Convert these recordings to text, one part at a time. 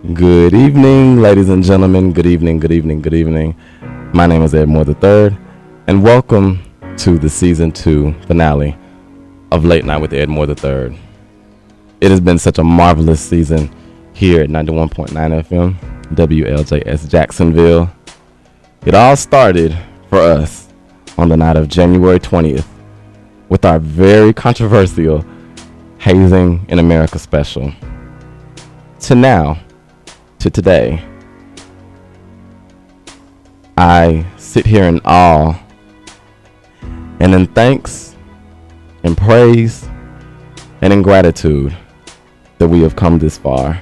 Good evening, ladies and gentlemen. Good evening, good evening, good evening. My name is Ed Moore III, and welcome to the Season 2 finale of Late Night with Ed Moore III. It has been such a marvelous season here at 91.9 FM, WLJS Jacksonville. It all started for us on the night of January 20th with our very controversial Hazing in America special. To today, I sit here in awe and in thanks and praise and in gratitude that we have come this far.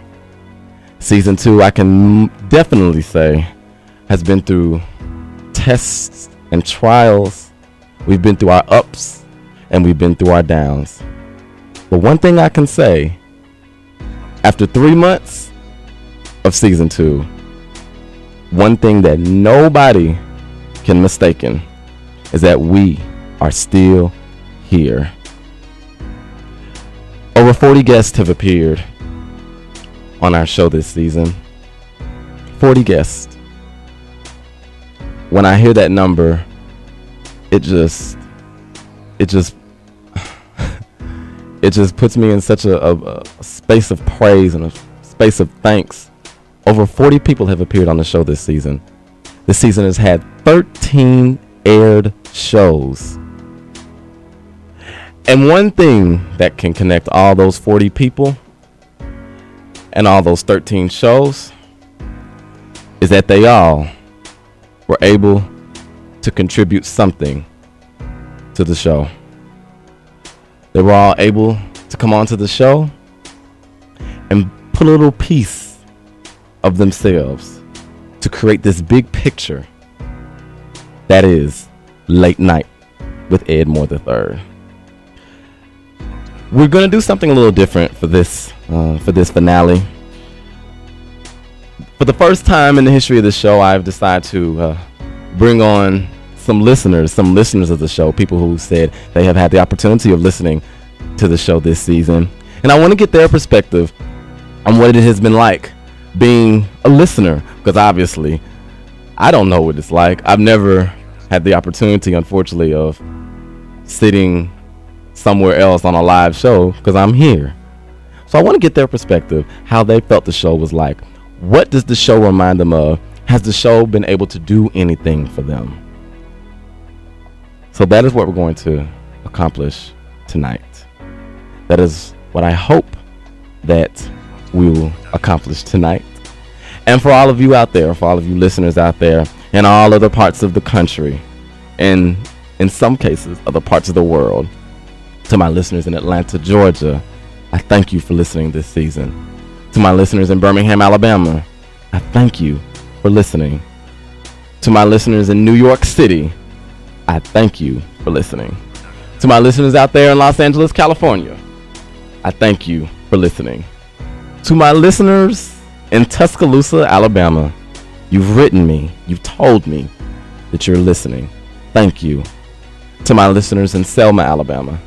Season 2, I can definitely say, has been through tests and trials. We've been through our ups and we've been through our downs. But one thing I can say, after 3 months of Season 2, one thing that nobody can mistaken is that we are still here. Over 40 guests have appeared on our show this season. 40 guests. When I hear that number, it just puts me in such a space of praise and a space of thanks. Over 40 people have appeared on the show this season. This season has had 13 aired shows. And one thing that can connect all those 40 people and all those 13 shows is that they all were able to contribute something to the show. They were all able to come onto the show and put a little piece of themselves to create this big picture that is Late Night with Ed Moore III. We're going to do something a little different for this finale. For the first time in the history of the show, I've decided to bring on some listeners of the show, people who said they have had the opportunity of listening to the show this season. And I want to get their perspective on what it has been like being a listener, because obviously I don't know what it's like. I've never had the opportunity, unfortunately, of sitting somewhere else on a live show because I'm here. So I want to get their perspective, how they felt the show was like. What does the show remind them of? Has the show been able to do anything for them? So that is what we're going to accomplish tonight. That is what I hope that we will accomplish tonight. And for all of you out there, for all of you listeners out there in all other parts of the country, and in some cases other parts of the world, to my listeners in Atlanta, Georgia, I thank you for listening this season. To my listeners in Birmingham, Alabama, I thank you for listening. To my listeners in New York City, I thank you for listening. To my listeners out there in Los Angeles, California, I thank you for listening. To my listeners in Tuscaloosa, Alabama, you've written me, you've told me that you're listening. Thank you. To my listeners in Selma, Alabama,